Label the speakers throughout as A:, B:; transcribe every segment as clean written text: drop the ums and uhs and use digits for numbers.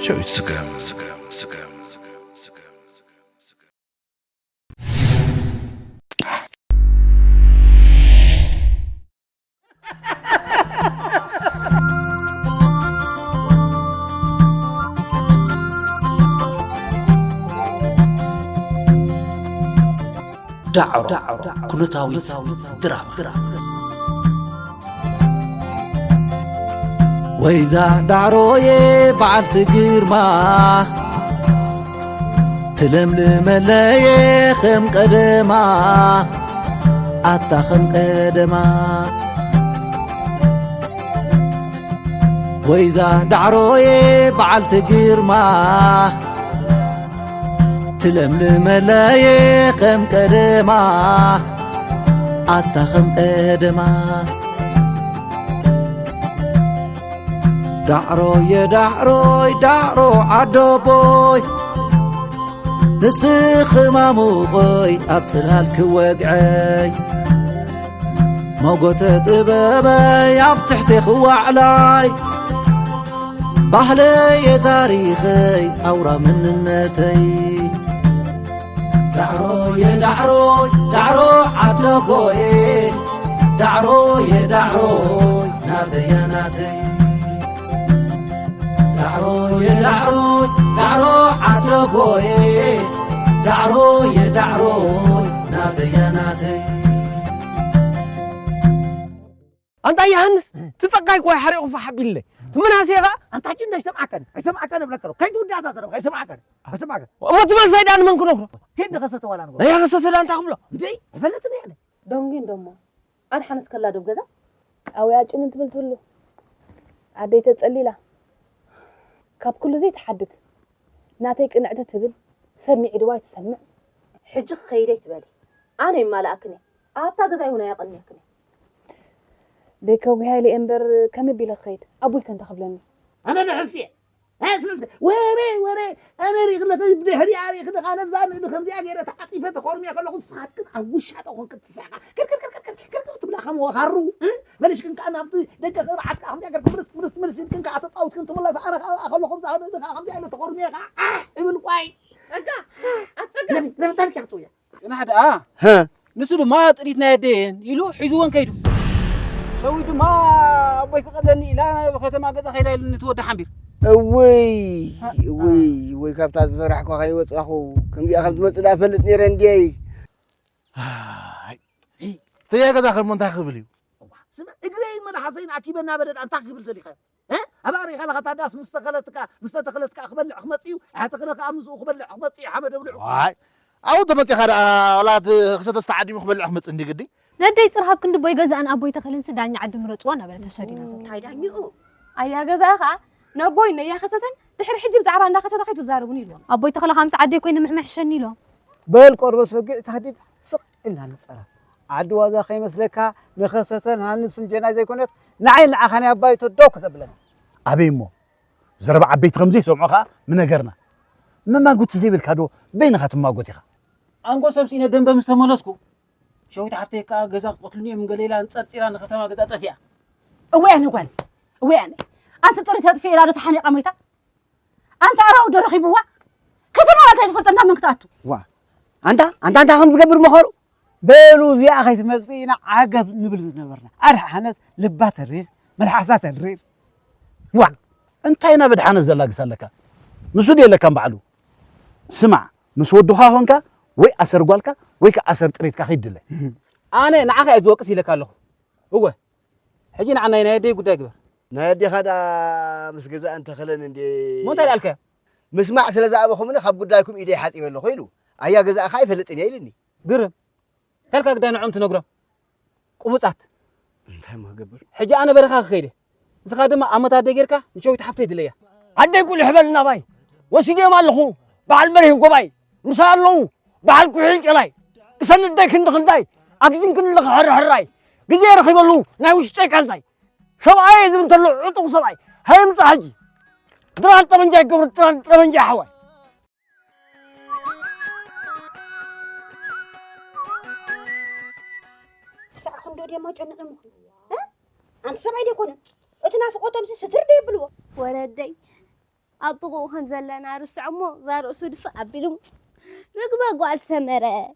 A: شوية سقام
B: دعرة كنتاويت دراما وإذا دعروي بعد تجرما تلملم لي خم قدما أتخم قدما وإذا دعروي بعد تجرما تلملم لي خم قدما أتخم قدما دعرو يا دعروي دعرو عدو بوي نسخ ماموغي أبطلال كوقعي موقوت طبابي أبتحتي خوعلاي بحلي تاريخي أورا من النتي دعرو يا دعروي دعرو عدو بوي دعرو يا دعروي ناتي يا ناتي دعرو يا دعرو دعرو عدو بوي دعرو يا دعرو ناتي يا ناتي
C: أنت يا هنس تتقاي كوي حريق فحب الله ثم ناسيها
D: أنت أجن ده يسمعك أنا بلكره كيف تودي هذا ترى يسمعك
C: وما تبغى زيد أنا من كنوخ
D: كيف نقصته ولا نقول
C: لا يا قصة لا أنت قبله
D: دي فلتني يعني
E: دونجين دوما أنا حنس كلا دوب جزا أو يا أجن أنت بتقوله عديت تسألي لا كاب كل زي تحدث ناتيك إن عدت تبل سمع رواية تسمع حج خيري تبالي أنا ما لأكني أبتا جزا هنا يقني أكني بيكوي هاي لي إمبر كم بيلا خير أبوي كان تخبلني
D: أنا نحسي اسمع وري أنا ريق لك بدي هري عاري خد أنا بزان إذا خندي أجي رتحتي في تقارني أقول لك صحت كن أوش هذا أقول كنت ساعة كر تبلا خم وخرو مالش كن أنا أبطي دك غير حد خم أجر مرس كن أتطاوت كنت والله سأنا أقول لكم زمان إذا خم أجي تقارني ابن قاي أتفقد لما تركي أخويا
C: أنا حدا ها نسول ما تريدنا يدين يلو حزوان كيدو سويت ما أبوي فقدني لا ختم أجازة خير نتود حمبير
F: وي كابتن فرح كو خي وصخو كم بي اخذ مصدا فلت نيرن دي
A: تيا كذا خل منتخب لي
D: سمع اجري من حسين اكيبنا بدل ان تخبل دليقه ها اباري خلق تاداس مستقلتك اخبل حمصيو حتقلق امس اخبل حمصي حمد ولع
A: واي او دمتي خد اولاد خصت استعدي مخبل احمد عندي قدي
G: ندي صرحاب كند بوي غزا ان ابوي تخلين سداني عد مرصونا بل تشدينا زو
E: هايدانيو ايا غزاخا نبوي نيا خسةً دحر حجب زعبا اندا خسةً خيتو زاربوني لهم
G: ابوي تخلى 5 عدي كوين محمحشني لهم
F: بل قربس فقع تحديد سق إلنا نصرف عدوا ذا خي مسلكها نخسةً هنسن جنازة كونت نعين عخاني أباي تدوك تبلن
A: أبيمو زرب عبيت غمزي سمعها من نجرنا ما قلت زي بالكادو بين خاتم ما قلتها
C: أنقو سبسينا دم بمستملسكو شوي تحفتي كا جزا قتلني من قليلا نصير ختمها جزا طفيا
E: وين أنت طريت في إرادة حني قميتها أنت أراو درخي بوا كثر ما تفلت لنا من كتاتو
F: وا أنت هم تقبر مخلو بلو زي أخي تمسينا عقب نبلز نبرنا أرح حنت لبات الرير ملحسات الرير
A: وا انت هنا بدحان الزلاق سالك مسود يلك كم بعلو سمع مسودها هونك وي أسر قالك وي كأسر تريد كخيد له
C: أنا نعاك أزوقس لك الله هو حجينا عنا ينادي قد أكبر
F: نادي خدا مس جزاء أنت خلنا ندي
C: مو تالي الك
F: مسمع سلزا أبوكم من خبر دايكم إيدي حاتي ولا خيلو أيا جزاء خايف هلتني يلني
C: قرب تلك قد أنا عمت نقرأ قمصات
F: أنت ما قبل
C: حجي أنا برخا خيره زخادم أما تاديرك نشوي تحفتي دليا
H: عدي كل حبلنا باي وسيدي مالخو بعد مريم كوباي مسالو بعد كل كلاي سند داي كند خنداي أكيد كن لك هراي جزيرة خيبلو ناوش تكالداي سبعة إذا بنتلو عطوا سبعة هاي متحجي دران تمنجا قبر دران تمنجا حواي
E: ساعة خندو دي ما جنة مخ ها أنت سبعة دي كونه أتنافق قطم ستر دي بلو
G: ولدي
I: أبطقو خنزلنا رسعمو زار أسود فأبلو رقبة قوال سمرة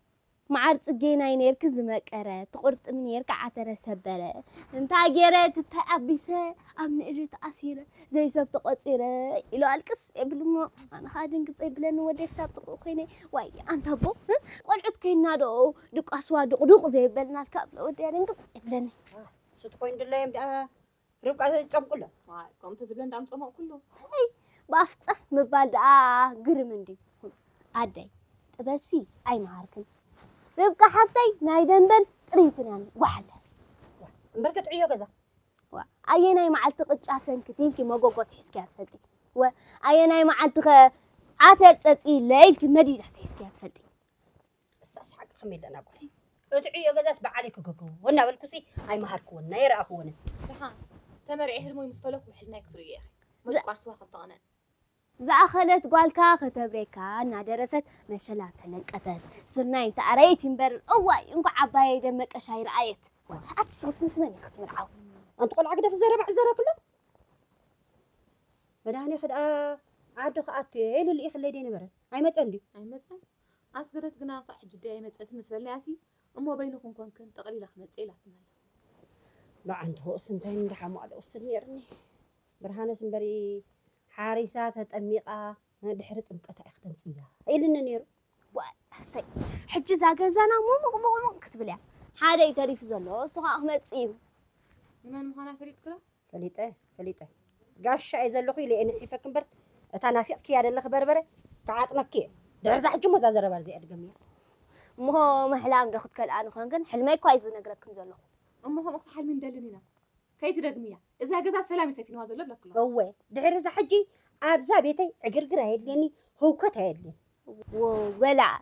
I: معرض جينا ينيرك زمكرة تقرط من يرك عترة سبرة انت جيرت تأبسة أمن إجت أسيرة زي سب تقصيرة إلى الكس قبل أنا خادن قصيب لأنه وديت تطقو خيني واي أنت بو قلعت كينا دو دق أسوا دق زي بلنا الكابل ودي أنا قصيب لأني
J: ستكون دلله يمدأ ربك عايز تصم كله
E: واي قوم تزبلن دام صومو كله
I: هاي بافتص مبال قرمندي عدي تبسي أي معاركن ربك حفتي نايدن بن ريتنا وحده
J: بركة عيو كذا
I: أيناي معلت قطع سنكتين كي ما جوجت حسكات فدي وأيناي معلت عاتر تسي ليل كمدي تحت حسكات فدي
J: بس حق خميل أنا أقول عيو كذا سبع عليك جوجو ونا بالكسي هاي مهاركون نير أخونا
E: فحان تمر هرمو يمسفلخ وحلنا كتر يا أخي ما تقارسوا خطأنا
I: زأخلت قالكا ختبريكا نادرست مشلا تلقتت سرنا انت أريت مبر أواي انكو عباية دمك أشاير آيت أتسغس مسمني ختمر عاو
J: أنت قول عقدة في الزرع الزرع كله بداني خد عادو خاتي اللي يخلي ديني برا هاي ما تندي
E: أي مثلا أصبرت قنا صح جدي أي مثلا مسفل ناسي أمو بينكم كن تقليل أخمد إيه لحظة
J: لا عنده سنتين دحمو على السنيرني برهانة سنبري حارسات هتأميقة دحرت أمكتها أختن سيها إيه لنا نيرو
I: وحسي حجي زاقزانا مو كتب لها حدا يتريف زلو سوها أحمد سيم
E: من مخانا فريد كلا
J: فليته قاش يزلخي لأن حيفك مبر تنافق كي على الخبر بره تعاطنا كي درزح جمو زازر برزي أدقمي
I: مو محلام دخت كالآن خانقن حلمي كويس نقرأكم زلو
E: أمو هم حل من دلنينا كي تدقميها إذا جزا سلامي سيفين وازل لك كله
J: هو درز حجي أبزا بيتي عقرقر هيدلني هو كت هيدلني
I: ولا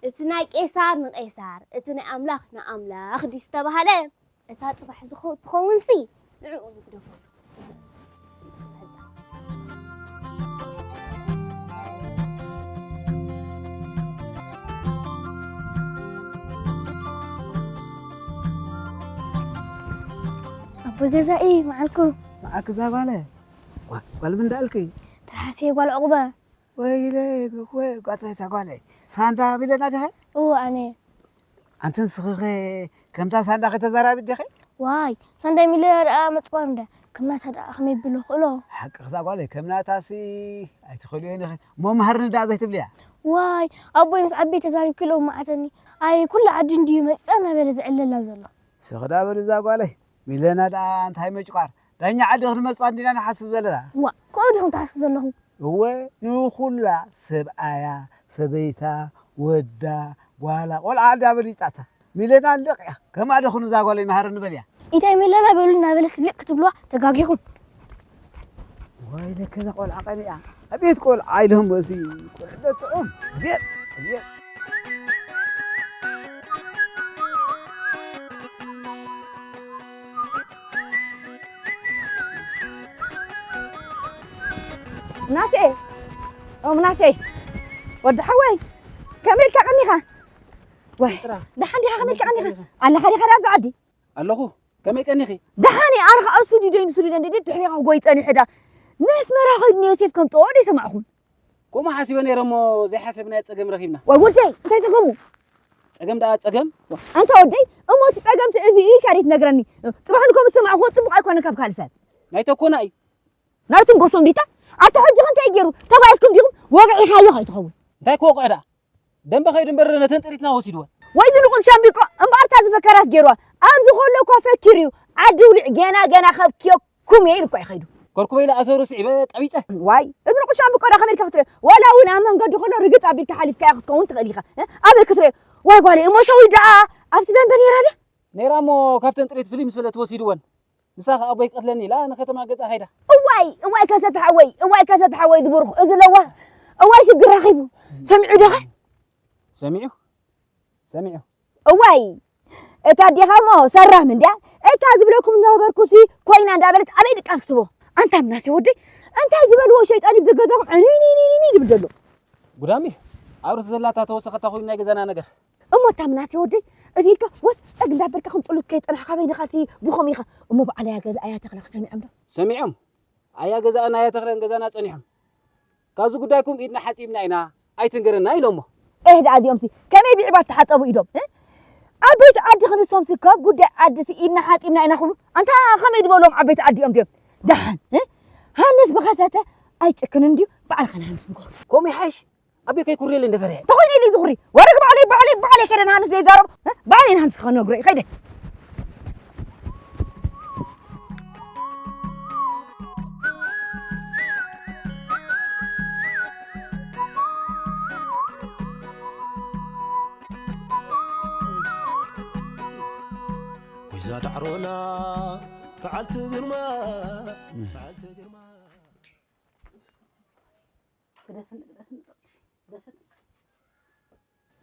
I: اتنا قيصار من قيصار اتنا أملاخ نا أملاخ دي استبهله اتا تصبح زخو تخونسي دعو نقدر أبو جزائي معكم
F: معك زغاله قال من دالكي
I: ترحسي قال عقبة
F: ويلي كوي قاطع زغاله ساندا بيلنا ده
I: أنا
F: أنت سخي كم تا ساندا كتزرع بدخي
I: واي ساندا ميلر متقوم ده كم تدا أخمي بلو خلو
F: حق زغاله كم ناتاسي أي تخليني مو مهرن دا زي تبليها
I: واي أبوي مسعبي تزارب كله معتني أي كل عجن دي مسأنا بلز إلا لازلا
F: سخدا بلزغاله ميلنا دا أنت هاي مجقار دانيا عاد خدمة صاندينا نحسب زلنا
I: وا كودهم تحسب زلهم
F: هو نخلا سبعيا سبيتا ودا ولا ولا عاد بريصاتا ميلنا لقيا كما دخنو زاغولي مهرن بليا
I: إيتاي ميلنا بيقولنا بلس لك تبلوا تقاقيكم
F: ويلي كذا قول عقلي أبي تقول عايلهم بس قول تقوم بيت
E: ناسي ناسي ود حوي كمل كعنيها واه دحاني كمل كعنيها على خلي خراب عادي
C: ኣለኹ ከመይ ቀኒኺ
E: دحاني أنا أستودي دين سوري دين تحريها وقويت أنا حدا ناس ما راح نيسيف كم طوالي سمعهم
C: كم حاسبة نيرمو زي حاسبنا تسقم رخيبنا
E: وودي أنت تقوموا
C: تسقم دا تسقم
E: أنت ودي أما تسقم تأذي إيه كاريت نجرني طبعا كم سمعوا طبعا يكون كم كالسان
C: نايتو كوناي
E: نايتو قصون ديتا أتحجي أنت يجرو تبع اسكم ديهم وقعي خايو هاي تخون
C: انتي كوقع دا دم بخير دمبر نتنطريتنا وسيدوا
E: ويدي نقول شامبيكو أمبارت هذا فكرات جروا أمزو خلو كافيتيريو عدوا جنا خب كيوكم يلقوا يخيدوا
C: كركوبي لا أسورو سعيبة قبيصة
E: واي إذا نقول شامبيكو أنا خمير كفترة ولا ولا من قد خلو رجعت أبي كحالي في كأخذ كون تغليخة أبي كفترة واي قالي ما شوي دا أفسدان بنيرة
C: نيرامو كافتن طريت فيلم سفلت وسيدوان نساخ أبوي قتلني لا أنا ختم قطع هيدا
E: واي كاسة حوي ذبرخ إذا لو واي شق رخيبه سمعوا ده
C: سمعوا
E: واي تادي خامو سرّه من ده زبلكم نبركوسي كوينا دابلت علي دك أكتبه أنت مناسي ودي أنت زبل هو شيء أنا بزقدهم عني بدلو
C: قدامي عورس زلاتا توسخ تاخوي من جزانا نجر
E: أمو تامناتي ودي أذيك وس أقدر بركهم تقولوا كيت أنا حبيبي خاسي بخميخة أمو بعليها جزء آيات خلق سمعهم
C: سمعهم آيات جزاء أنا آيات خلق جزانا تانيهم كازو قدايكم إدنا حتيبنا إنا أي تنقرنا إلومه
K: إيه ده عادي أمسي كم يبيع تحت أبو إيدهم عبيت عادي خلص أمسي كاب قد عادي إدنا حتيبنا إنا خلو أنت خم يدبولهم عبيت عادي أمسي دحن هالناس بخسته أي تكنن ديو بعد خلنا نسمع
C: كومي حاش أبي كي كوري اللي ندفره
K: تقولي لي دغري ورقب علي كده نهانس دي ضرب بعدين نهانس خلنا نقري خيده
B: وإذا دعرونا فعلت غرما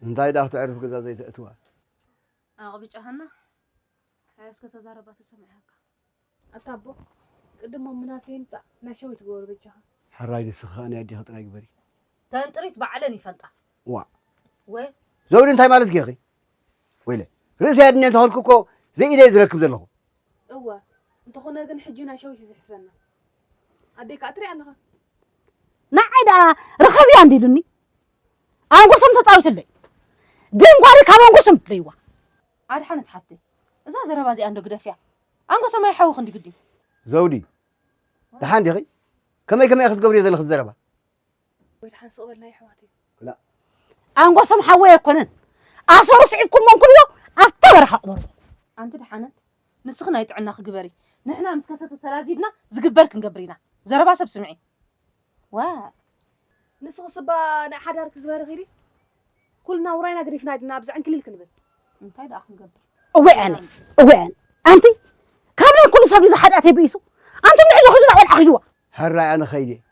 F: እንታይ ዳህ تعرف ገዛ ዘይተእትዋ
E: أغبي جهنا حاسك تزاربات سمعك أتابو قدم مناسين تا نشوي تقول بجها
F: حراي دسخاني ادي خطنا يبري
E: تنطريت بعلني فلطة
F: وا
E: وي
F: زوري እንታይ ማለት ገኺ ويله رأسي أدنى تهلكوكو زي إيدي يركب له
E: هو أنت خنا جن حجينا شوي تحسبنا أديك أتري أنا
K: نعيدا رخبي عندي دني أنا قسم تطاوت لي دين قاري كمان قسم تليوا
E: عاد حنت حبتي إذا زربا زي عندك دفيع أنا قسم ما يحوخ عندي قدي
F: زودي دحان دي غي كم ياخذ قبري ذا الخضره با
E: ويد حنس قبلنا يحواتي
F: لا
K: أنا قسم حوي يكونن أصور سعيدكم من كل يوم أفتبر حقبر
E: أنت دحانت نسخنا يتعنا خجبري نحنا مسكسة التلازيبنا زقبرك نقبرينا زربا سب سمعي وا نسخ صبا نحد هارك خجبري غيري كلنا وراينا قريفنا عندنا بزعن كل الكنبل انت هيدا أخ نقبر
K: وين أنت كامل كل سبب إذا حد أتي بيسو أنت من عندك خجوة ولا خجوة
F: هالرأي أنا خيدي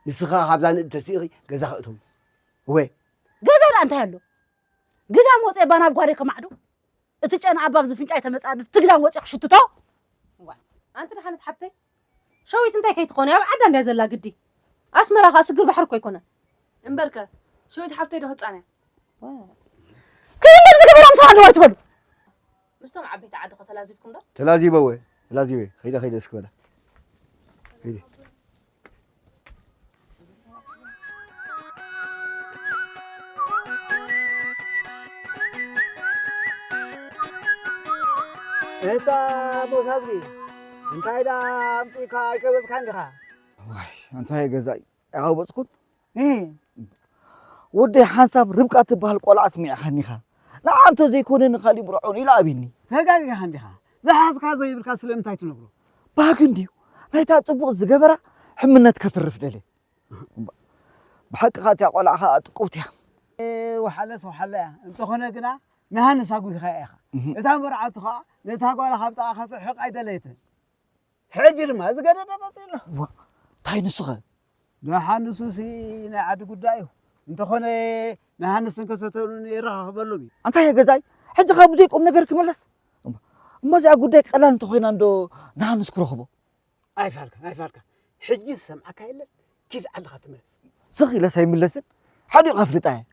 F: نسخة حبزان تسيغي جزا خطهم وين
K: جزا أنت هلو قدام وصي بانا بقاريك معدو اتجأنا عباب زفنجاي تمسعد تقدام وصي خشتتو
E: أنت دحانت حبتي شويت انتي كي تقوني عدا ندازلا قدي أسمرا خاسقر بحركو يكون امبركة شويت حبتي ده هتصاني
K: كيف نبزق برام صعد وقت بلو
E: مستمع عبيت عاد تلازيبكم ده
F: تلازيبه وين تلازيبه خيدا اسكبلا خيدا
C: إنت موسادي أنت هيدا أمسك هاي كبس كندها
F: واي أنت هاي جزاي أو بسكت إيه ودي حسب ربكة تبهال قول أسمع خنيخة لا أنت زي كونن خالي برعوني لا أبيني
C: تقالي خندها زحز كذا يبرك سلم تايتو نبرو
F: باكنديو هيدا تبغى زجبرة حمنت كترف دلي بحق خاتي أقول عها تقوتيا
C: وحلا أنت خنا كنا نهان ساقوي خايخة إذا مرعت خا نتاقول خبطة خاص حق عيد ليته حجر ما زقنا نبصيله
F: تاي نسخة
C: نهان سوسي نعد قدايو أنت خنا نهان سنكسرون يراه بلوبي
F: أنت يا جزاي حج خابديك نجرك ملص ما زي أقولك أنا أنت خين عنده نهان سكروخبو
C: أي فارك حج سمعك هيلا كيس عند خاتمه
F: سخي لا ساي ملص حد يغفلطاه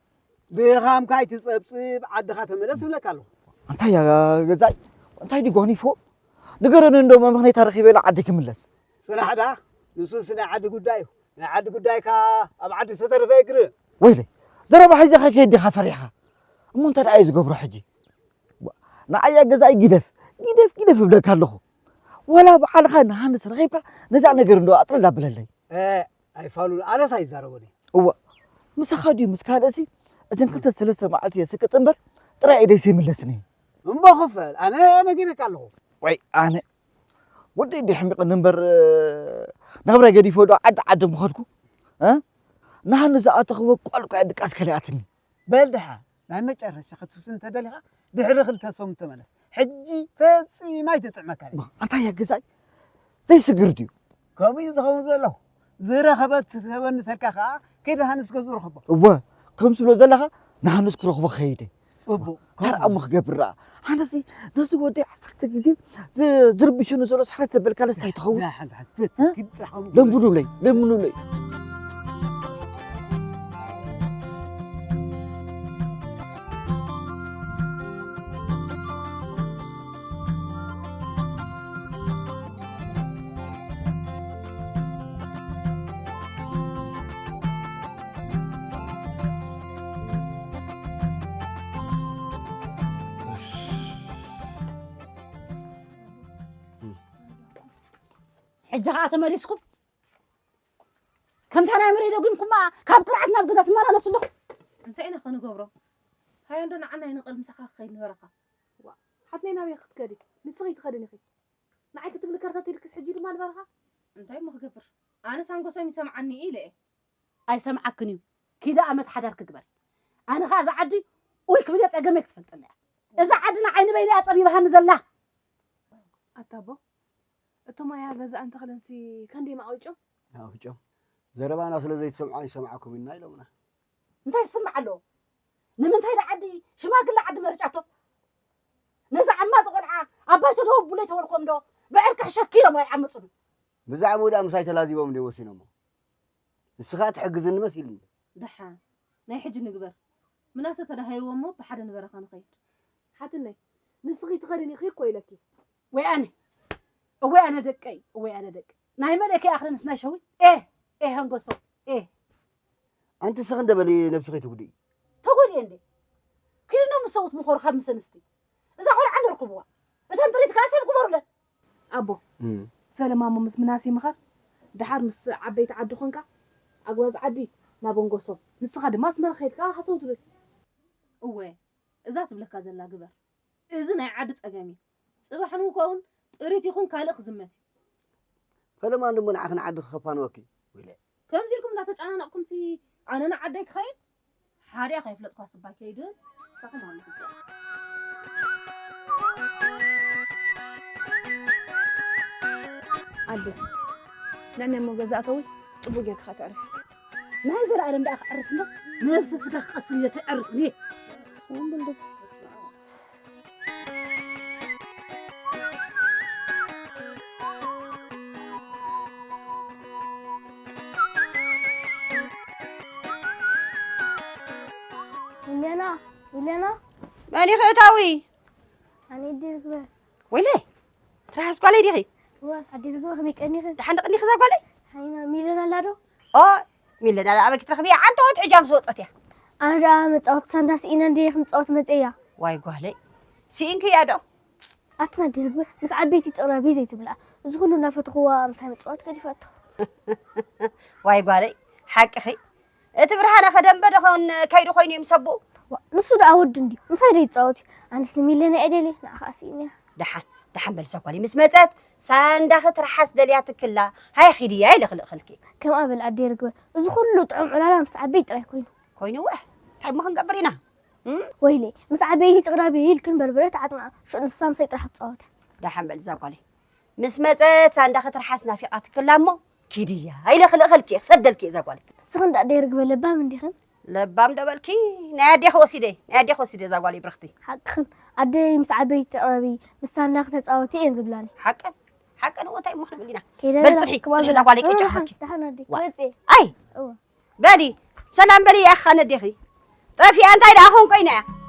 C: بيغام كاي تصبصب عند خاتمه لس بلك قالو
F: أنت يا جزاي أنت هيدي قوني فوق نقرن إنه ما مخني تاريخي بلا عدك ملص
C: سنة حدا نصوص سنة عد قدايو عد قدايك أبعد ستر فكر
F: ويلي زرب حيزة كيدي خفريخة أما أنت عايز قبر حجي نعيا جزاي جدف بدك هاللخو ولا بحال خان هانس رغيبة نزع نقر إنه أطلع بلالي
C: أي فالو أنا سايزاروني
F: هو مسخادي مسكادسي إذا كنت الثلاثة معتي سكت أمبر ترى إيدي سي ملسني
C: ما خفل أنا جينا كله
F: وي أنا ودي دي حميق النمبر نمبر جدي فودو عد مخدكو ها نحن زعات أخوك قالك عندك أسكالياتني
C: بلدها لأن جرى شخص سنت دلها دحر خلت صوم تملس حجي فسي ما يتطعمك عليه
F: أنت يا جزاي زي سجرديو
C: كم يزخون زلوا زيرة خبت هون تركها كده هنسكزور خبا
F: هو كم سلو زلها نحن نسكر خبا خيدي
C: أبو
F: ترى أمخ قبرة أنا زي ناس ودي حسكت جزي زرب شنو سلوس حرت بالكالس تايتخو
C: لا حد
F: لم منو لي
K: حجة غاتا مريسكم كم تانا مريدو قيمكم ما كاب قرعتنا بقزات ما أنا نصلح
E: أنت أين خلنا قبره هاي عندنا عنا ينقل مسخة خيل نورقة حتى نينا بياخد كاري نسغي تخدني خي نعيك تبل كارتات تلك حجي ما نبرها أنت ما خبر أنا سانقو سامي سمعني إيه
K: أي سمعكني كذا أمد حدار كقبل أنا غاز عدي ويكبر يتأجمك تفلت إذا عدنا عين بيني أطبي بهنزل له
E: أتابو أتوما يا جزء أنت خلنسي كان دي ما أوجو
C: أوجو زربانا سلزي تسمعون سمعكم الناي لونا
K: أنت يسمع له لما أنت عدي شو ما قل عد مرجعته نزع ما زغلعة أبيته هو بوليته ورقم ده بعرك شكيله ما يعمصني
C: بزعمو دا مسايت لازم بوم دي وسينما السخات حجزن مسيلني
E: دحا ناي حج نقبر مناسة هذا هاي ومو بحد نبرة خان خير حتى ناي نسغي تغريني خي كويلكي
K: وأنا دقي وأنا دق ناي ملك يا أخي نسنا شوي إيه هنقصو إيه
C: أنت سخن دبلي نفسك تقولي
K: تقولي عندي كلنا مصوت مخور 5 سنين إذا قول عن ركبوا إذا أنت ريت كاسب كبر له
E: أبو فلما مس مناسي مخر دحار مس عبيت عدو خنكا أجواز عدي نابونغوسو نسخد ما اسمه خيط كا حصوت لك أوه إذا تبلك زلا جبر إذا نعدت أجامي صباح نوكون قريت يخون كالق زمتي
C: فلما نمن عخن عد خفان وكي ولا
E: كم زيكم لا تجعلنا نقوم سي أنا عديك خير حاري خايف لا تقاس باكيدون صح ما عندك عدي لأن مجازاتوي تبغيك خاتعرف ما يزرع على مداخ عرفنا نفس سباق قسم يسعرفني سمون بندق
J: ويلينا ماني خيتاوي
I: أنا أدير كبر
J: ويلي تراس قالي ديغي
I: أدير كبر خبيك أني خد
J: دحين قني خزا قالي
I: هاينا ميلنا لادو
J: ميلنا لا أبيك ترخبي عنده حجام صوتتي
I: أنا جا متصوت سنداس إنا دي متصوت مزيا
J: واي قالي سينك يا دو
I: أتنا أدير كبر مس عبيتي تقربي زي تبلع زغلنا فتخوا مس متصوت كدي فتح
J: واي قالي حق أخي تبرهنا خدم بدخون كيدو خويني مسبو
I: نص دعود عندي مسايد تصوتي أنا سلمي لنا أدلي نأخاسيني
J: دحن بلسقالي مسمتت ساندخ ترحس دلياتك كلها هاي خديه هاي لخلق خلكي
I: كم قبل أدير كبر زغلو طعم على مس عبيت راح
J: كوينو حب ما خنقبرينا
I: ويلي مس عبيتي تقربي يلكن بربرت عطنا شو نصام سيت راح تصوت
J: دحن بلسقالي مسمتت ساندخ ترحس نافقات كلها مو كيديا هاي لخلق خلكي سدلكي زقالي
I: سخن أدير كبر لبام من دخن
J: لبام دبلكي نادي خوسيدي زقالي برختي
I: حقا أدي مس عبيتي تقربي مس ساندخ تصوتي إن زبلاني
J: حقا هو تاي مخرب لينا
I: بلصحي
J: زقالي كيجا حكي
I: دحن أدي
J: اي بادي سلام بلي يا اخ انا ديخي طيب في انت هيدا اخون كاينه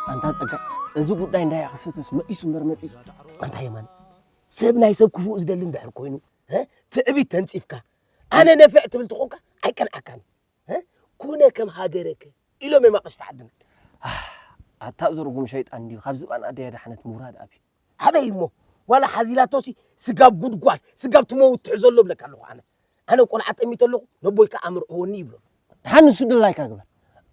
H: أنت تقول إذا قلت لي إنها خصتس ما يسمى مرمتي أنت يا مان سيبنا يسب كفو إذا اللي ندحر كوينو ها تأبي تنصيفك أنا نفعت بالتقوك أي كان أكان ها كونا كم هاجرك إلى ما قشت عدنا أتأذركم شيء عندي خبز أنا أدي هذا حنت مراد أبي هذا يمو ولا حزيلاتوسي سجاب جود قال سجاب تموت تعزل له بلك أنا أقول عتمي تلو نبويك أمر هو نيبلو حن سود الله كعبر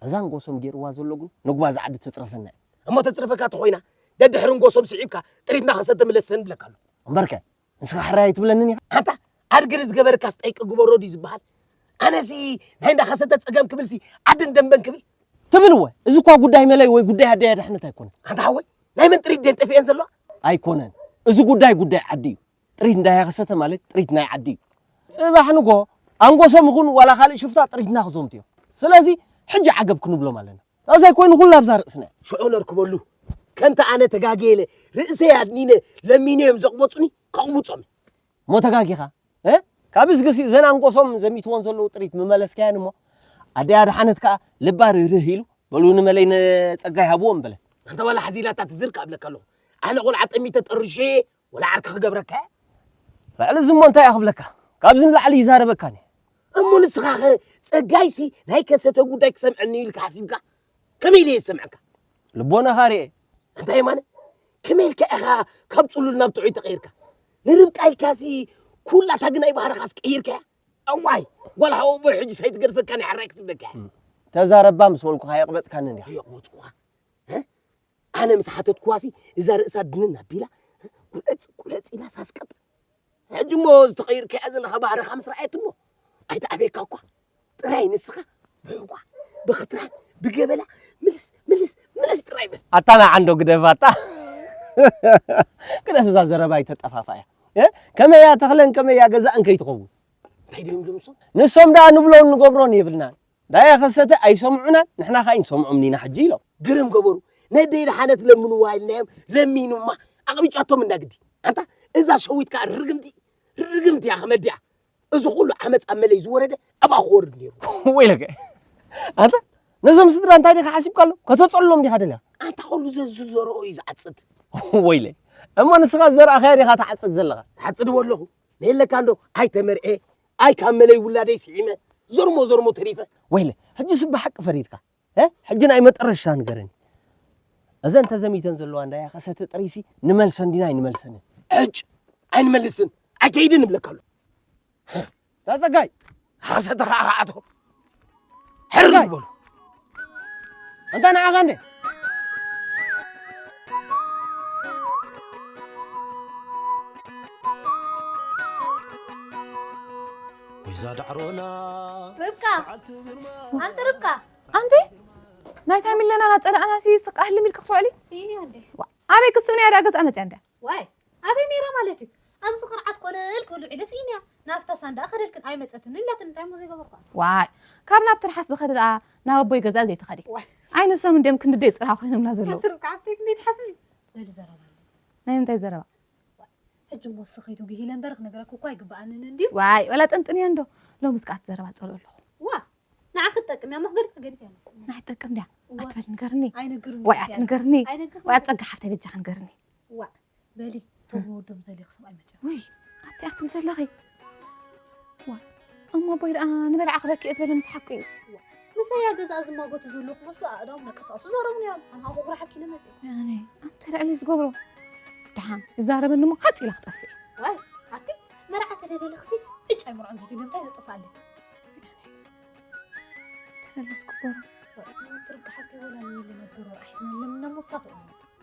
H: أزان قوسم جير وازلوجو نقبض عد تتصرفنا أما تتصرفك هتخوينا ده دحرون قوسم سعيبك تريدنا خسرت من السن بلك له أمبارك نسخ حرايت بلنني أنت أرجلس جبر كاست أيك جبر رودي زبال أنا سي هيدا خسرت تسجم كبل سي عدن دم كبل تبلوه إذا كوا قدها ملاي وقدها ده إحنا تكون أنت هوي نايم تريد أنت في أنزل له أيكونن إذا قدها عدي تريد ده خسرت مالك تريد ناي عدي سبحان الله أنقوسم يكون ولا خالي شفتها تريد ناخذهم تيو سلازي حجة عقب كنوبلو مالنا هذا يكون كلها بزار سنة شو أنركب له كنت أنا تجاجيله رئيسي عدنينه لمينه يمزقبطني قبوطهم مو تجاجيها كابس قصي زين أنقوسم زميت وانزلوا تريد مملس كان مو أدي حنت كا لبار رهيلو بلون ملاين تجاي هبوم بله أنت ولا حزيلات تزرق قبلك له أنا أقول عتمي تترشي ولا عرك خجبرك فعلا زمان أنت يا قبلك كابزن لعلي زار بكاني أمو نسخة تجايسي ناي كسته قدك سمعني لك حسيبك
L: كميل يسمعك
H: لبونا خاري
L: أنت يا مان كميل كأخا كبصلو النبتوعي تغيرك نربك أي كاسي كلها تجني بحر خاص كيرك أواي ولا هو بحج سيد قرفك كان يحرك تبدك
H: تزارب بامس ولكو هيقبط كان ندي
L: هيقبطكوا ها أنا مسحتت كواسي إذا رأسها دننا بيلا كلت إلى ساسكت هجموز تغير كأزل خبار 5 رأيت مو أيت أبيك أقوى تراي نسخة بقوى بختران بقبلة ملس ترايبل
H: أتانا عنده قدفاتا كده تزازر باي تتفافايا كما يا تخلن كما يا جزاء كي تقوم
L: تيدم دمسو
H: نسوم دا نبلون نقبرون يبلنا دا يا خسته أي سمعنا نحنا خاين سمعوا منينا حجيلو
L: قرم قبرو ندي لحانت لمن وايل نام لمينو ما أقبيج أتوم النقدي أنت إذا شويت كأرقمتي يا أحمد يا إذا كله عمت أمل يزورده أبا خورد ليه
H: ويلك أنت نسوم سدرا أنت هذي حاسب كله كتطلعهم دي هذا لا
L: أنت خلو زورو إذا عتصد
H: ويلك أما نسخة زرع خيري خات عتصد زلقة
L: عتصد والله نيل كاندو أي تمر إيه أي كمل يولادي سيمة زرمو تريفة
H: ويلك حج سب حق فريدك حجنا أي متقرشان قرني إذا أنت زمي تنزل له يا خسته تريسي نملسن ديناي نملسن
L: حج أي نملسن أكيد نملكله
H: هذا جاي
L: خسته خاعته حرق بولو
H: أنت أنا عغني
I: ربكا أنت ربكا
E: أنت ناي تعمل لنا أنا أنا أنا سيسق أهل ملك خطوة علي
I: سيني عندي
E: أبيك السنة يا راجل أنا عندي
I: واي أبيني رمالتك أمس قرعت كل على سينيا نافتا ساندا أخذلك أي متأتن إلا تنتعمو زي قبرقا
E: واي كابنا بترحس بخدر ناو بوي جزاز يتخدي أي نسوا من دم كنت ديت راح خينهم لازلو
I: كسرك عبتك نيت حسني بل زربا
E: نايم تاي زربا
I: حج موسخيتو جهيلن برق نجرك وقاي قبأنا نديو
E: واي ولا تنتني عنده لو مسكات زربا تقول له
I: وا نعختك يا محقر قريت يعني
E: نعتكم ده أتنقرني
I: أي نقرني
E: واي أتنقرني واي أتلقى حتى بيجي نقرني
I: وا بالي تبو دم زي خصم أي متى
E: وي أتي مسلخي وا أما بيد أنا بلع أخذك إسبوع مسحقي
I: مسايا جزء أزم ما قلت زلوخ مسوا أدام نقص أصلا زاروني أنا أبغى أروح أحكي لمتى
E: يعني أنت لا ليش قبره دحان زارب إنه ما حد يلا خطفي
I: واي عتي مرعت اللي لخسي إيش أمر عن زتي اليوم تزت طفالك
E: ترى ليش قبره
I: ما ترك حتى ولا من اللي نقبره إحنا لمنا مصاطو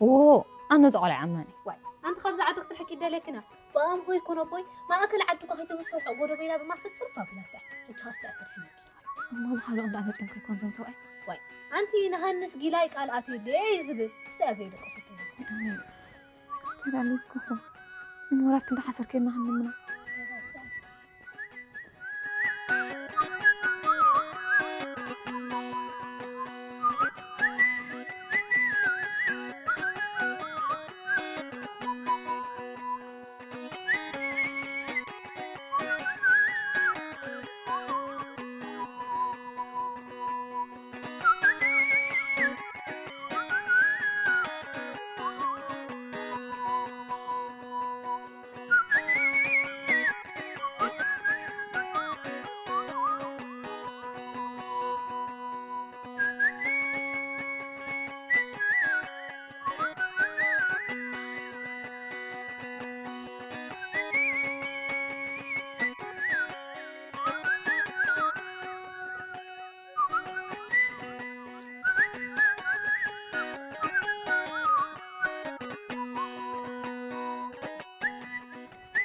E: أوه أنا زعل عماني
I: واي أنت خبز عدك تحكي دالكنا وأم خوي كنا بوي ما أكل عدك خيط بالصبح وقولوا بينا بما سترفع بلا أنت هستأثر حنك
E: ما بحاله أم بعمل جنك يكون زم سوي
I: واي أنتي نهنس جلايك قال أتي ليه زبل استأذي لك قصته
E: يعني ترى ليش قبره من وراك تنت حسر كيما هم منا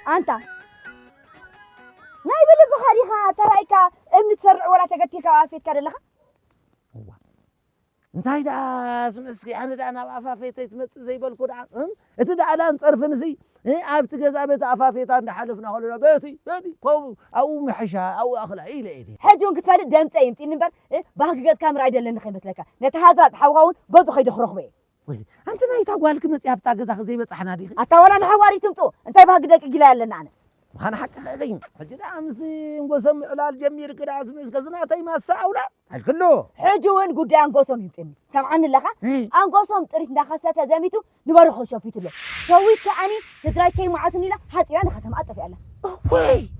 K: أنت ناي بلي بخاريها ترايكا ابن تسرع ولا تقتيك عافيت كده لها
A: انتي دا سمسكي أنا دا أنا أفافيت يتمت زي بالكود أنت دا أنا نصرف نسي عبت جزء بيت أفافيت عند حلفنا هلا بيتي قوم أو محشة أو أخلا إيه لإيدي
K: حجون كتفاد دم تايم تنبر باهك قد كاميرا عيد لنا خيمة لك نتهادرات حواون قدو خيد خرخ بي
A: ويلي أنت ناي تقولك متي أبتا جزء زي بس إحنا دي
K: أتوانا نحواري تمتو أنت باهك قد جلال لنا أنا
A: أنا حق غيم حجنا أمسي نقسم على الجميل كده عزمي كزنا تاي ما الساعة ولا الكلو
K: حجون قدام قسم يمتني سمعني لك أن قسم تريد نخسة زميتو نبرخو شوفيتو له سويت كأني تدراي كي معاتني لا حتى أنا ختم أتفق الله
A: وي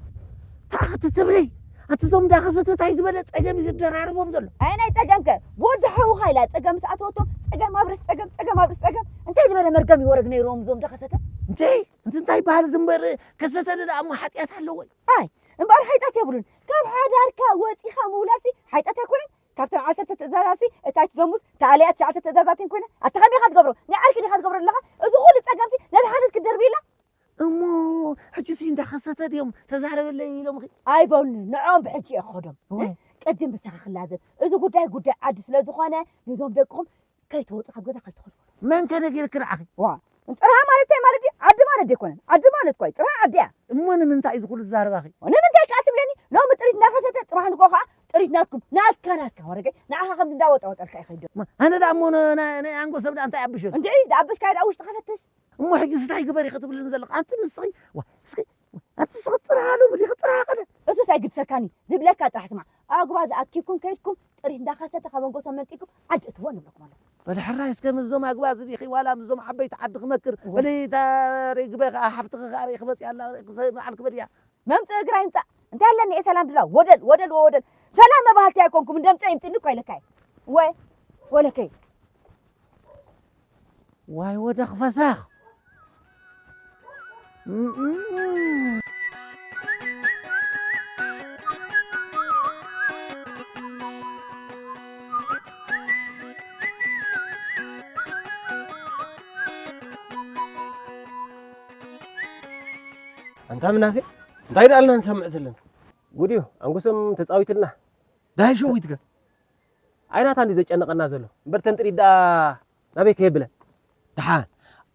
A: تاخت تبلي أتزوم دا خسته تايز بلد أجمع زدر عربهم دول
K: أنا يتأجمك بود حو خيلا تأجم ساعته تأجم أبرز تأجم أبرز تأجم أنت اللي بنا مرقم يورقني روم زوم دا خسته
A: أنت تاي بحال زنبر كسته دا أمو حتيات حلوي
K: هاي إمبار حيتات يقولون كم حدار كواتي خمولاتي حيتات يقولون كابتن عشرة تزازاتي تايت زوموس تعاليات ساعة تزازاتين كونه أتخمي خد قبره نعرف كذي خد قبره لها أدخل تأجمتي لا الحادث كدربي لا
A: أمو حجسين دا خسته اليوم تزعل الليل يوم
K: أي بقول نعم بحكي أخدم قدم بس لازم إذا قد عاد سلازخانة نظام دقهم كي توت خبقة خل تدخل
A: من كان غير كرعخي
K: انت راه مالتي عد كون عد مالت كويس راه عديا
A: من تاي يقول الزهر باخي
K: وانا من تاي كاتبلني لو متريد نافسه راح نقوخا تريد ناتكم ناتكا ورقي نعها خم نداوت او ترخي خيدو
A: انا دامون انا انقو سبد انت عبش
K: انت عبش كايد اوش تخفتش
A: امو حق ستاي قبري خطب لي نزلق انت نصي اسكي انت سخطر حالو بدي خطر قد
K: اسو ساي قد سكاني دبلك طرح تسمع اقبا اكيكم كيدكم تريد داخسه خبنقو سمنتيكم عجت ون لكم
A: بالحرايس كم الزوم أقواز ريخي ولا مزوم حبيت عد خمكر بلي تاريخ بخ حفت خاري خبص يلا مع الكبرياء
K: ما متقرا انت هلني ايه سلام دلا ودل سلام ما بهالتي يكونكم من دمتي يمتنكوا لكاي ولا كي
A: واي ودخ فساخ
L: أنت من ناسي؟ داير قالنا نسمع زلنا قوليو أنقسم تساوي لنا داي شو ويتك؟ أين تاني زج أنا قلنا زلوا برتن تريد نبيك هبلة دحان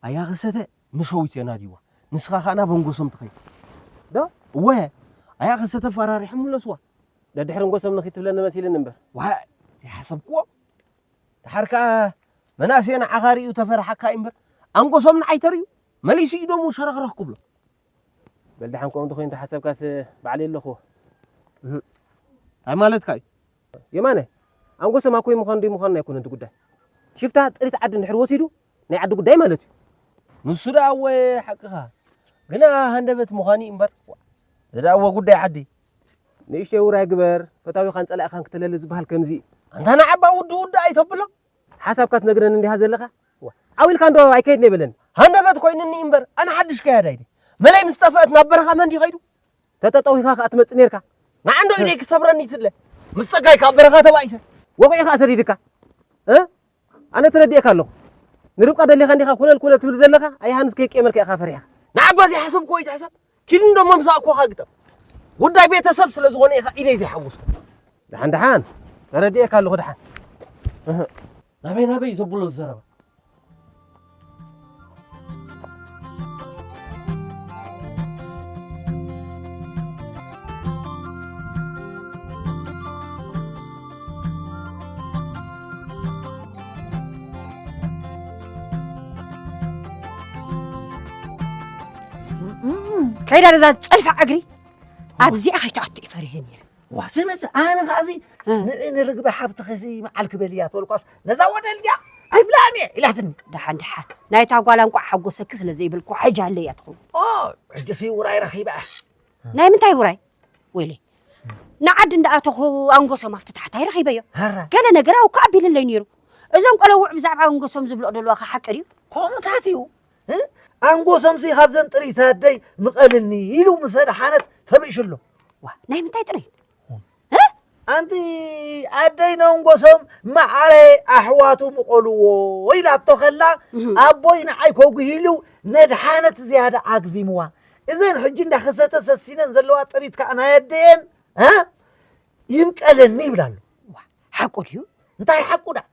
L: أيا غسته نشويت يا ناديوا نسخة أنا بنقسم تخي ده وين أيا غسته فراري حمل سوا ده دحر نقسم نخيت لنا مسيل النمبر وها حسب قوة حركة مناسي أنا عغاري وتفرح كايمبر أنقسم نعيتريو ماليسي يدومو شرخ قبله بل دحين كون دخين تحسب كاس بعلي الأخو هاي مالت كاي يمانه أنقول سما كوي مخان يكون أنت قدام شفتها تريد عد نحر وسيدو نعد قدام مالت نصرة أو حقها قلنا هندبت مخاني إمبر إذا أو قدام عدي نيشته ورا جبر فتاوي خان سأل أخان كتلل زبها الكمزي أنت أنا عبا ود أي تبلا حسب كات نقرن إن هذا اللغة أول كان دو أكيد نبلن هندبت كوين إني إمبر أنا حدش كهذا ملاي مستفاد نبرها من دي غيرو تتطوي خاخ أتمت نيركا ما عنده إيديك صبرني سله مستقاي كبرها تبايسه وقعي خاسر يدك ها أنا ترديك الله نروق هذا اللي خندي خا كل تبرز لك أي هانس كيك يملك يا خافريا نعبازي حسب كويس حسب كل دم مساقو حقته ودا بيت سب سلازغوني خا إلي زي حوسك دحان ترديك الله دحان نبي يزبلوا الزربه
J: كيدا رزا تصلف عقري أبزي أخي تعطي فريهن
A: وسمت أنا غازي نرقب حبت خزي مع الكبليات والقص نزود اليا أي بلاني إلى زن
J: دحان نايتا قال أنقع حقو سكس لزي بالكو حاجة اللي يدخل
A: عجسي وراي رخي بقى
J: ناي من تاي وراي ويلي نعد ندأتو أنقصة ما افتتحت هاي رخي بيو كان نقرأ وكعبين اللي نيرو إذا نقلوا بزعب أنقصة مزبلوا دلوخة حكريو
A: قومتاتيو أنقو سمسي خبزن تريد هادي مقالني يلو مساد حانت فبيشلو
J: ناي من تاي تريد
A: أنت أدينا أنقو سم معري أحواتو مقولو ويلا تخلا أبوين عيكو يلو ندحانت زيادة عقزيموا إذن حجين خسته سسينا زلوا تريد كأنا يدين يمقالني بلالو
J: حقو ديو
A: انتاي حقو دا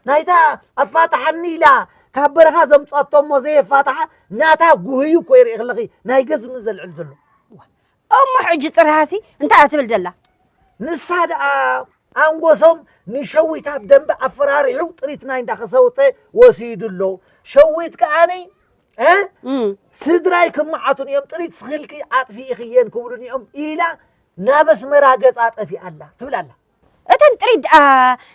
A: نايتا أفاتحني لا كبرها زمصاتهم موزي فاتحة ناتا قوهيو كوير إغلقي ناي قزم نزل عندلو
J: أم حجة رهاسي انت أتبل دلا
A: نساد أنقصهم نشوي تاب دنب أفراري عو تريت ناين داخل صوتي وسيدلو شويت كأني سدراي كم معاتون يوم تريت سخيلكي عطفي إخيين كبرون يوم إلا نابس مراقز عطفي الله تبل الله
J: أتن تريد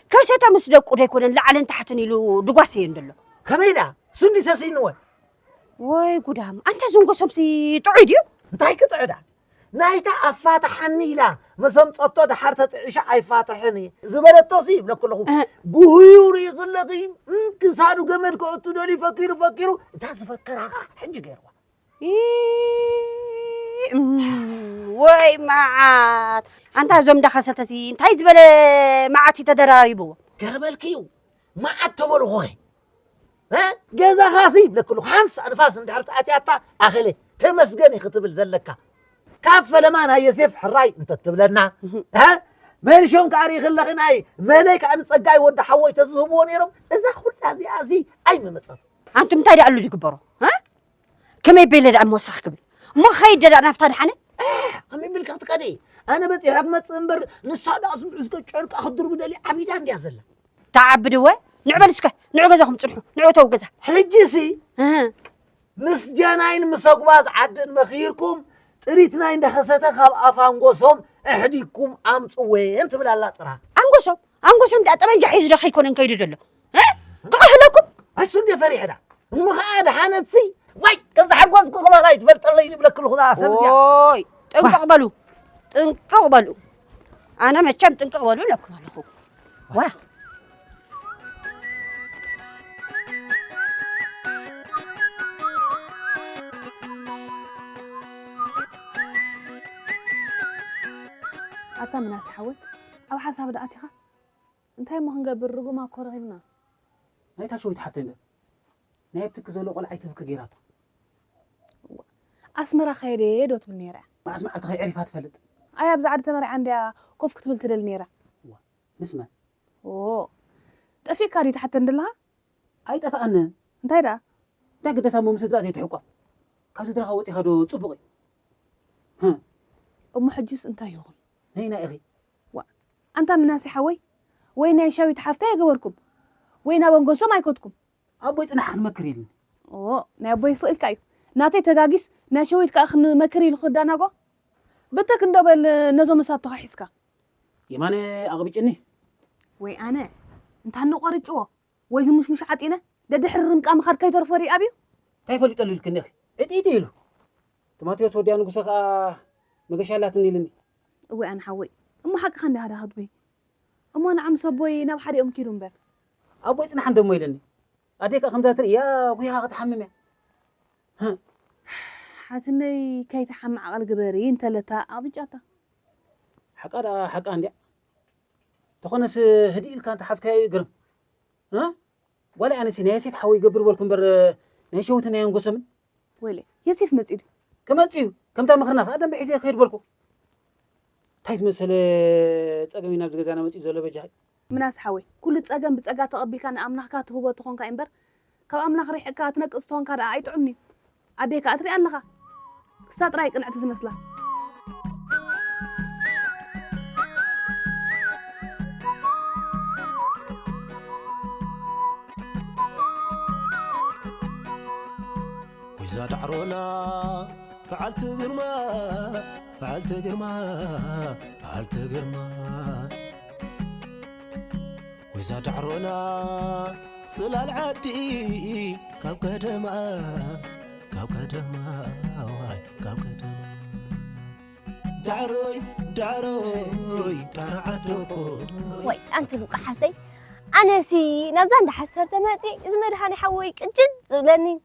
J: كاسة مسدق وديكون لعلن تحتني له دقاسين دلو
A: كميدا سندي ساسينوه
J: واي قدام أنت زنقو سمسي تعيديو
A: انتاي كتعدا نايتا أفاتحني لا مسام تصطو دحرت تعيش أيفاتحني زبالة تصيب لكلهم بويوري غلقي كسانو جمد كوتو دولي فكيرو تاس فكرها حنج جروا
J: وي معات أنت زم دخلتي أنت عايز بل معاتي تدراريبو
A: قربالكيو معات تبلو خوي ها جزا خاصيب لكله حنس أنفاس ندحرت أتياتا أخلي تمسجني خطب الزلكة كاف لمان هي سيف حراي انت تبلنا ها مالي شون كاري خلقنا اي مالك ان صقاي ود حوي تزهبون يرم اذا خل هذه ازي اي ممصات
J: انتم تاي قالوا يكبروا ها كما يبيل ام وسخ قبل ما خيد انا افتح حنت
A: كما يبيل كتقدي انا بتي حق مصنبر نصادا اسم اسكو چرق اخضر بدلي عبيدا اندي ازله
J: تعبدوا نعبل اسكه نعو غزاكم صلحوا نعو تو غزا
A: حجسي مس جاناين مسقواز عدن مخيركم تريتنا عند خسته خاب افانغوسوم احديكم امصوي انت بلا الله صرا
J: انغوسوم دا طبنجا حيز دخ يكون كيد دله ها قهلكم
A: اسو دي فريحدا مخاد حنتسي واي كذا حقوسكم ما رايت فلطلي لك الخضا سلجا
J: اوي تنقبلوا انا ما تشم تنقبلوا لكم اخو وا
E: أتا مناس حول أو حساب دقاتها أنتي ما هنقبل رجوما كورهنا
C: نايتا شو يتحفتن نايبتك زلو قل عيتها بكجيرات
E: أسمر خيري دوت بالنيرة
C: ما أسمع تخي عرفات فلت
E: أيا بزعد تمر عندي كوف كتبت للنيرة
C: نسمع
E: أوه تأفي كاري تحت ندلها
C: أي تفقنا
E: أنتي دا
C: دا قد سامو مسدرا زي تحقق كم سدرا خوتي خدو صبغي ها
E: أم حجس أنت يوغل
C: نينا أخي
E: أنت مناسي حوي وين يشاوي تحفتي جوركم وين أبغى ما يكتكم
C: أبوي أنا حن مكريل
E: أوه نبغى يسأل كايو ناتي تجاجس نشوي كأخن مكريل خدانا جو بتك ندبل نزوم ساتو حسكا
C: يماني أغبيك إني
E: وي أنا أنت هنو قارج جوا وإذا مش عطينا ده دحر رمك أم خد كي ترفري أبيو
C: كيف اللي تقول لك نخي إيه له تماتيوس ودي أنا قصة مقشالات نيلني
E: وي أنا حوي أمو حق خندي هذا هدوي أمو أنا عم صبوي ناب حري أم كيرون بر
C: أبوي أنا حندم ميلني أديك خمسة يا أبوي هاك تحممه ها
E: حتني كي تحمل على الجبارين ثلاثة أبجاتا
C: حق عندي تخونس هدي اللي كانت حاسك يقرب ها ولا أنا سناسي حاول يقبر ولكم بر نشوتنا ينقسم
E: ويلي يسيف مزيد
C: كمان تيو كم تام خرنا فادم بحيث خير بالكم تايز مسألة تأجمي نبض جزانا متي زولا بجاي
E: مناس حوي كل تأجم بتأجا تقبل كان أمنح كات هو تخون كإمبر كم أمنح ريح كاتنك أستون كار عيت عني أديك أتري أنها سات رايك أنا أعتزم مسلا
B: وإذا دعرونا فعلت قرما وإذا دعرونا صلال عدي كاب قدما دعروي دعرعدوكو
I: وي أنت بقى حسي أنا سي نبزان حسرت ماتي إذا ما رحاني حويك جد زولني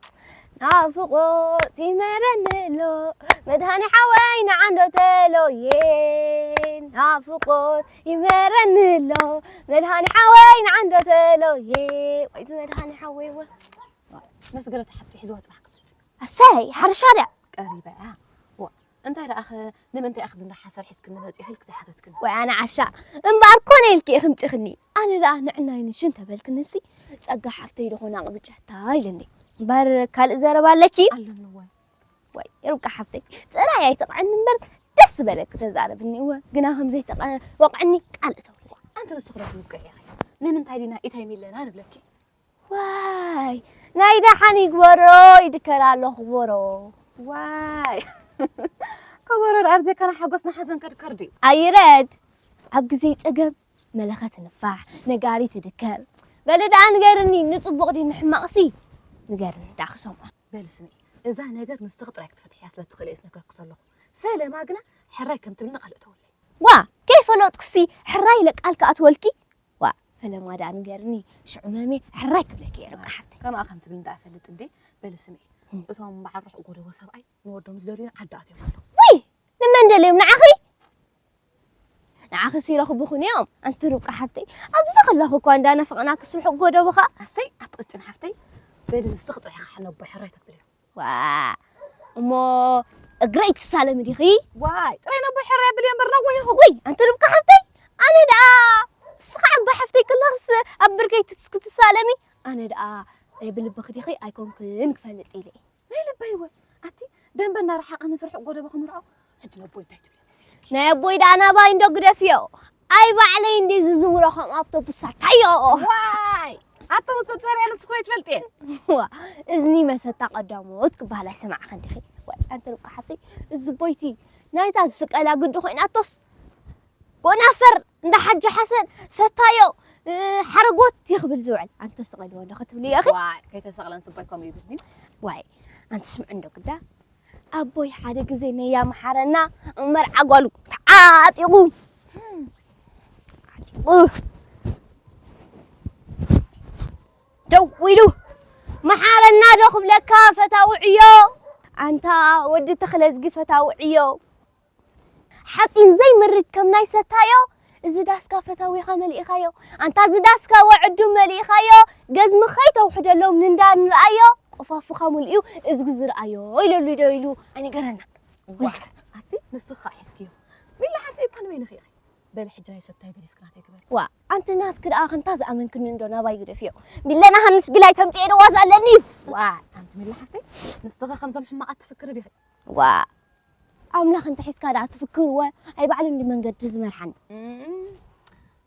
I: نافقوتي مرنلو مدهاني حوينا عنده تلو ين نافقوت يمرنلو مدهاني حوينا عنده تلو ين وإذا مدهاني حوي
E: نفس قرأت حبتي حزوات بحكمت
I: الساي حر الشارع
E: قريبة أنت هلا أخ نم أنت أخذ زند حسر حس كنا نزي هلك زي حدث كنا
I: وأنا عشاء مباركون هلك يا خمتي خني أنا لا نعنا ينشنت بالك نسي تأجح حفتي لهنا بجهتاي لني بارك هالزرب لكي
E: الله نواي
I: وي يربك حفتي ترى يا طبعا نمبر دس بالك تزاربني وقناهم زي وقعني قالت
E: أنت الصغرى بلوك يا أخي نم أنت هيدينا إتهاي ميلان أنا بلكي
I: واي نايدا حني قبرو يذكر الله قبرو
E: واي كبر الأرض كان حقصنا حزن كردي
I: أيرد عبد زي تجب ملخة نفاح نجاري تذكر بلد عن غيرني نصبغ دي نحمقسي نجاري داخل سمع
E: بالسني إذا نجار نستغط رايك تفتحي أصلا تخلي اسمك كسر فلا ما قنا حراي كم تبلنا قلقته
I: وا كيف لو تقصي حراي لك قالك أتولكي وا فلا ما دا نقرني شعمامي حراي كبلك يا رب حتى
E: كما أخمت بلنا فلت إندي بل سمعي بتوم بعد روح أقول وسبعي نودهم زدورين عداتي
I: وي لما ندلم نعاخي سيرا خبخون يوم أنت روك حفتي أبزخ الله خو كان دانا فقناك الصبح وقودا بخا
E: أسي أتقتن حفتي بل نستخط يا حنا بحرايتك بليو
I: وا أما أقرأيك السالم دي خي
E: واي ترينا بحراي بليو برنا
I: وي أنت روك حفتي أنا دا صعب بحفتي كل أبركي تسكت السالمي أنا دا بالبخدي خي أيكون كلك فلت إلي
E: لا بيوي أتي دم بنا راح أنا سرح قودا بخمرة حد نبوي تايتو
I: نبوي دا أنا باين دقرة فيو أي بعلي إندي ززورهم أبطو تايو
E: واي حتى وصلت أنا سخويت فلتين
I: وا إذني ما ستقدموت كبهلا سمع خندخي وأنت لو كحطي الزبويتي نايتا السكالا قد خوين أطوس ونفر عند حج حسن ستايو حرقوت يخبل زوعل أنت سقل ولا ختم لي يا أخي
E: واي كي تسقلن سبايكم يبني
I: واي أنت سمع عندك ده أبوي حدا زين يا محرنا مرع قالوا عاطيقو دويلو محرنا دخل لك فتاوعيو أنت ودي تخلص فتاوعيو حاطين زي مرد كم ناي ستايو إذا داسكا فتاوي خامل إخايو أنت إذا داسكا وعدو ملي إخايو جزم خيطة وحدة لو من دان رأيو وفافو خامل إيو إزجز رأيو إلو إلو أنا قرنا
E: واحد هاتي نسخة حسكيو مين لحد يبقى وين خير بل حجاي ستاي دريس كناتي كبر
I: وا أنت نات كده أخن تاز أمن كن ندونا بايقر فيو بالله أنا هنس قلاي تمتين وازع لنيف
E: وا أنت مين لحد نسخة خمسة محمد تفكر دي
I: وا أملاخ أنت حس كده تفكر وا هاي بعلم لي من قد جزمر حن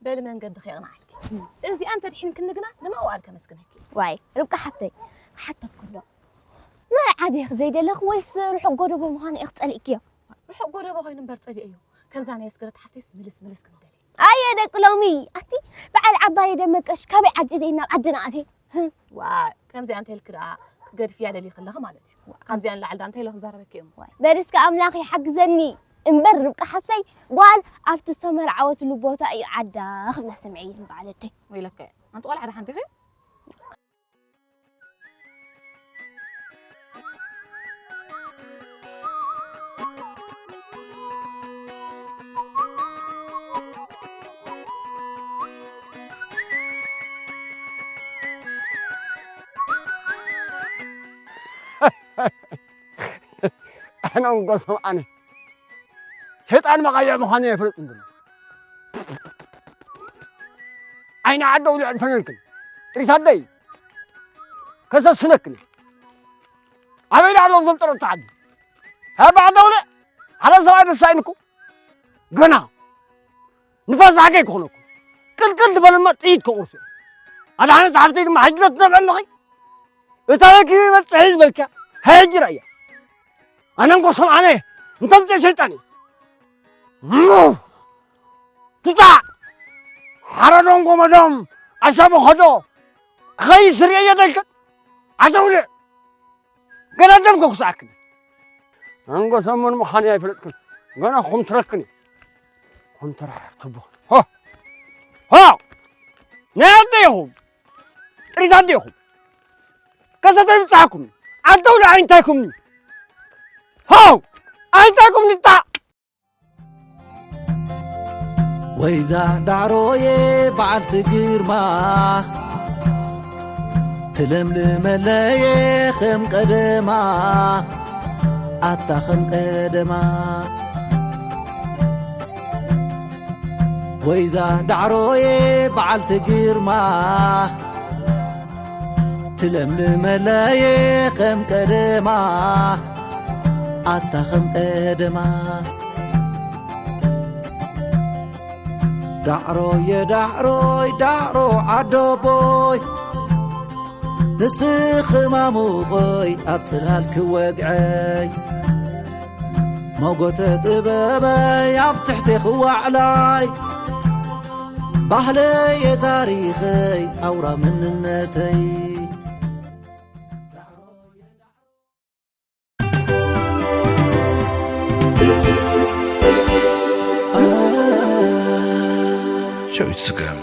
E: بل من قد خير معك إنزي أنت الحين كنا قنا لما أوقال كمسكن هيك
I: واي ربك حتى كله ما عاد يخ زي دلخ ويس روح قرب مهاني اخت عليك
E: روح قرب هاي نمبر تصلي أيوه كم زاني يسكرت حتى ملس كم دلي
I: أيه دك لومي أتي بعد عباية دمك إيش كابي عدينا عدنا أتي
E: وا كم زي أنت الكرا قد في على اللي خلاها مالتي كم زي أنا لعل أنت اللي خزارك يوم
I: بارسك أملاخي حق زني مبرك حتى قال أفت السمر عوت اللبوتا أي عدا خلنا سمعين بعدتي
E: ويلك أنت ولا على حنتي غير
H: أنا انقسم أنا شيطان مقايع مخاني يفرط عندنا أين عدوا لي أنسانكن ريسادي كسر سنكني عميل على الظلم ترى تعدي ها بعد دولة على زواج الساينكو قنا نفاس حقيقة خلوكو كل دبل تعيد كورسي أنا تعرفتي ما حجرتنا بالله إتاك بس تعيد بالك هاجر أيه أنا انقسم عليه أنت بتجي شيطاني تطع حردون قمدهم أشاب خدو خي سريع يدلك عدولي قنا دمك ساكن انقسم من مخاني يفلتكن قنا خمتركني تبو ها ناديهم ريداديهم كذا تاكم عدولي عين تاكمني هاو أنتكم نتا
B: وإذا دعروي بعد تجرما تلملم لي خم قدما أتخم قدما وإذا دعروي بعد تجرما تلملم لي خم قدما أتخم قدما دعرو عدو بوي نسخ ماموغي أبطلالك وقعي موقوت طبابي أبتحتي خوعلاي بحلي تاريخي أورا من النتي
M: Thank you. ሸዊት ስገም